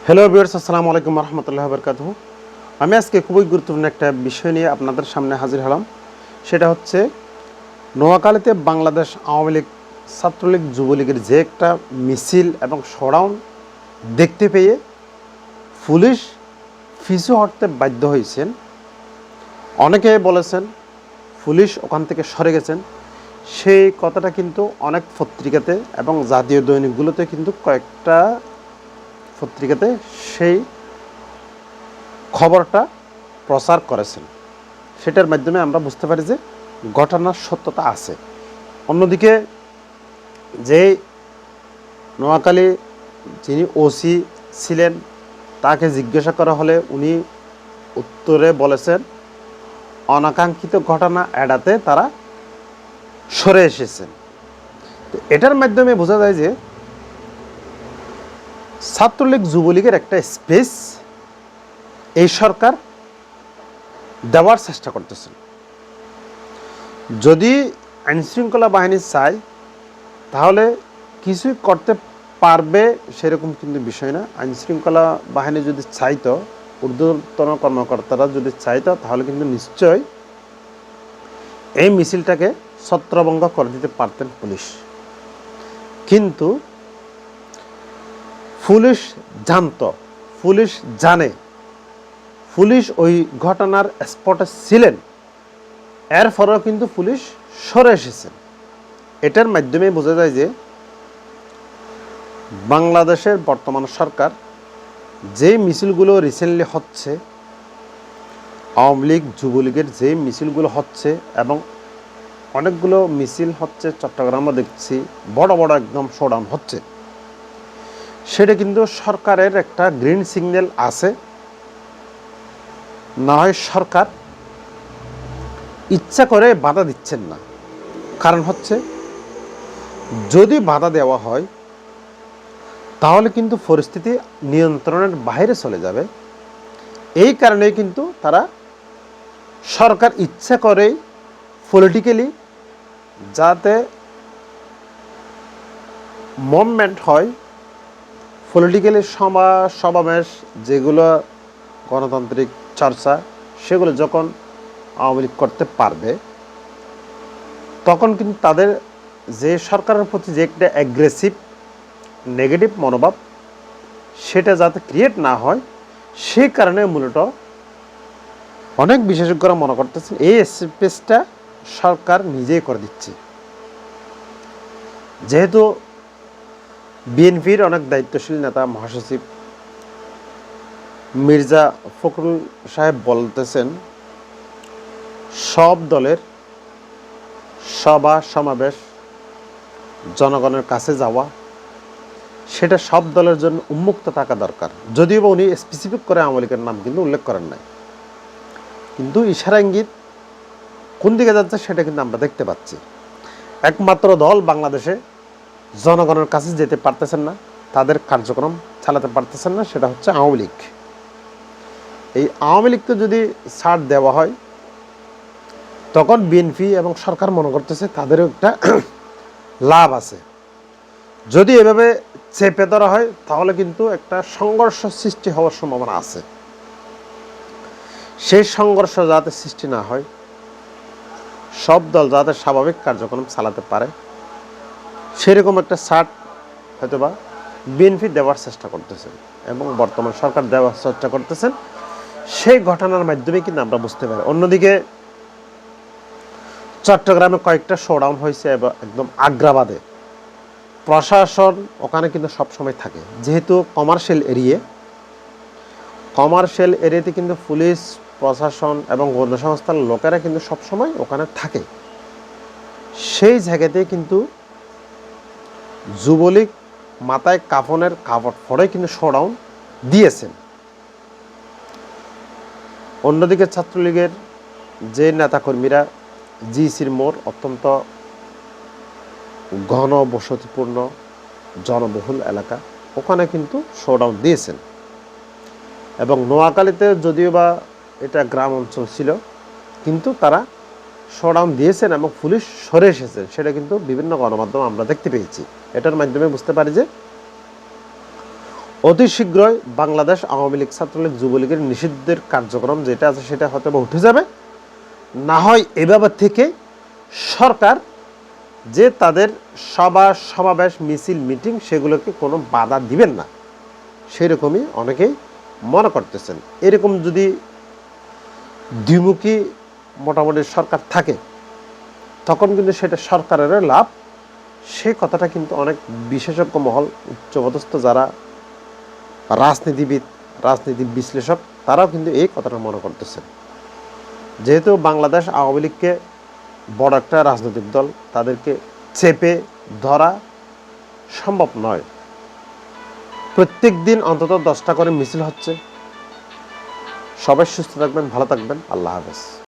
Hello viewers, আসসালামু আলাইকুম রহমতুল্লাহ বরকাতুহু। আমি আজকে খুবই গুরুত্বপূর্ণ একটা বিষয় নিয়ে আপনাদের সামনে হাজির হলাম। সেটা হচ্ছে নোয়াখালীতে বাংলাদেশ আওয়ামী লীগ, ছাত্রলীগ, যুবলীগের যে একটা মিছিল এবং শোডাউন দেখতে পেয়ে পুলিশ পিছু হটতে বাধ্য হয়েছেন। অনেকে বলেছেন পুলিশ ওখান থেকে সরে গেছেন। সেই কথাটা কিন্তু অনেক পত্রিকাতে এবং জাতীয় দৈনিকগুলোতে কিন্তু কয়েকটা পত্রিকাতে সেই খবরটা প্রচার করেছেন। সেটার মাধ্যমে আমরা বুঝতে পারি যে ঘটনার সত্যতা আছে। অন্যদিকে যে নোয়াখালী যিনি ওসি ছিলেন তাকে জিজ্ঞাসা করা হলে উনি উত্তরে বলেছেন অনাকাঙ্ক্ষিত ঘটনা এড়াতে তারা সরে এসেছেন। তো এটার মাধ্যমে বোঝা যায় যে ছাত্রলীগ যুবলীগের একটা স্পেস এই সরকার দেওয়ার চেষ্টা করতেছেন। যদি আইনশৃঙ্খলা বাহিনী চায় তাহলে কিছুই করতে পারবে সেরকম কিন্তু বিষয় না। আইনশৃঙ্খলা বাহিনী যদি চাইতো, ঊর্ধ্বতন কর্মকর্তারা যদি চাইতো তাহলে কিন্তু নিশ্চয় এই মিছিলটাকে ছত্রভঙ্গ করে দিতে পারতেন পুলিশ। কিন্তু পুলিশ জানতো, পুলিশ জানে, পুলিশ ওই ঘটনার স্পটে ছিলেন, এরপরেও কিন্তু পুলিশ সরে এসেছেন। এটার মাধ্যমে বোঝা যায় যে বাংলাদেশের বর্তমান সরকার যে মিছিলগুলো রিসেন্টলি হচ্ছে, আওয়ামী লীগ যুবলীগের যে মিছিলগুলো হচ্ছে এবং অনেকগুলো মিছিল হচ্ছে, চট্টগ্রামও দেখছি বড় বড় একদম শোডাউন হচ্ছে, সেটা কিন্তু সরকারের একটা গ্রিন সিগন্যাল আছে। না হয় সরকার ইচ্ছা করে বাধা দিচ্ছেন না। কারণ হচ্ছে যদি বাধা দেওয়া হয় তাহলে কিন্তু পরিস্থিতি নিয়ন্ত্রণের বাইরে চলে যাবে। এই কারণেই কিন্তু তারা সরকার ইচ্ছা করেই পলিটিক্যালি যাতে মুভমেন্ট হয়, পলিটিক্যালি সমাবেশ যেগুলো গণতান্ত্রিক চর্চা, সেগুলো যখন আওয়ামী লীগ করতে পারবে তখন কিন্তু তাদের যে সরকারের প্রতি যে একটা অ্যাগ্রেসিভ নেগেটিভ মনোভাব সেটা যাতে ক্রিয়েট না হয়, সেই কারণে মূলত অনেক বিশেষজ্ঞরা মনে করতেছেন এই স্পেসটা সরকার নিজেই করে দিচ্ছে। যেহেতু বিএনপির অনেক দায়িত্বশীল নেতা মহাসচিব মির্জা ফখরুল সাহেব বলতেছেন সব দলের সভা সমাবেশ, জনগণের কাছে যাওয়া, সেটা সব দলের জন্য উন্মুক্ত থাকা দরকার। যদিও উনি স্পেসিফিক করে আওয়ামী লীগের নাম কিন্তু উল্লেখ করেন নাই, কিন্তু ইশারা ইঙ্গিত কোন দিকে যাচ্ছে সেটা কিন্তু আমরা দেখতে পাচ্ছি। একমাত্র দল বাংলাদেশে জনগণের কাছে যেতে পারতেছেন না, তাদের কার্যক্রম চালাতে পারতেছেন না, সেটা হচ্ছে আওয়ামী লীগ। এই আওয়ামী লীগকে যদি ছাড় দেওয়া হয় তখন বিএনপি এবং সরকার মনে করতেছে তাদেরও একটা লাভ আছে। যদি এভাবে চেপে ধরা হয় তাহলে কিন্তু একটা সংঘর্ষ সৃষ্টি হওয়ার সম্ভাবনা আছে। সেই সংঘর্ষ যাতে সৃষ্টি না হয়, সব দল যাতে স্বাভাবিক কার্যক্রম চালাতে পারে, সেরকম একটা ছাড় হয়তোবা বিএনপি দেওয়ার চেষ্টা করতেছেন এবং বর্তমান সরকার দেওয়ার চেষ্টা করতেছেন। সেই ঘটনার মাধ্যমে কিন্তু আমরা বুঝতে পারি। অন্যদিকে চট্টগ্রামে কয়েকটা শোডাউন হয়েছে এবং একদম আগ্রাবাদে প্রশাসন ওখানে কিন্তু সবসময় থাকে। যেহেতু কমার্শিয়াল এরিয়াতে কিন্তু পুলিশ প্রশাসন এবং গণসংস্থার লোকেরা কিন্তু সবসময় ওখানে থাকে। সেই জায়গাতে কিন্তু যুবলীগ মাথায় কাফনের কাপড় পরে কিন্তু শোডাউন দিয়েছেন। অন্যদিকে ছাত্রলীগের যে নেতাকর্মীরা জিসির মোড় অত্যন্ত ঘনবসতিপূর্ণ জনবহুল এলাকা, ওখানে কিন্তু শোডাউন দিয়েছেন। এবং নোয়াখালীতে যদিও বা এটা গ্রাম অঞ্চল ছিল, কিন্তু তারা শোডাউন দিয়েছেন এবং পুলিশ সরে এসেছেন। সেটা কিন্তু বিভিন্ন গণমাধ্যমে আমরা দেখতে পেয়েছি। এটার মাধ্যমে বুঝতে পারি যে অতি শীঘ্রই বাংলাদেশ আওয়ামী লীগ, ছাত্রলীগ, যুবলীগের নিষিদ্ধের কার্যক্রম যেটা আছে সেটা হয়তো উঠে যাবে, না হয় এভাবে থেকে সরকার যে তাদের সভা সমাবেশ মিছিল মিটিং সেগুলোকে কোনো বাধা দিবেন না, সেরকমই অনেকেই মনে করতেছেন। এরকম যদি দ্বিমুখী মোটামুটি সরকার থাকে তখন কিন্তু সেটা সরকারের লাভ। সেই কথাটা কিন্তু অনেক বিশেষজ্ঞ মহল, উচ্চপদস্থ যারা রাজনীতিবিদ, রাজনীতি বিশ্লেষক, তারাও কিন্তু এই কথাটা মনে করতেছেন। যেহেতু বাংলাদেশ আওয়ামী লীগকে বড় একটা রাজনৈতিক দল, তাদেরকে চেপে ধরা সম্ভব নয়। প্রত্যেক দিন অন্তত 10টা করে মিছিল হচ্ছে। সবাই সুস্থ থাকবেন, ভালো থাকবেন। আল্লাহ হাফেজ।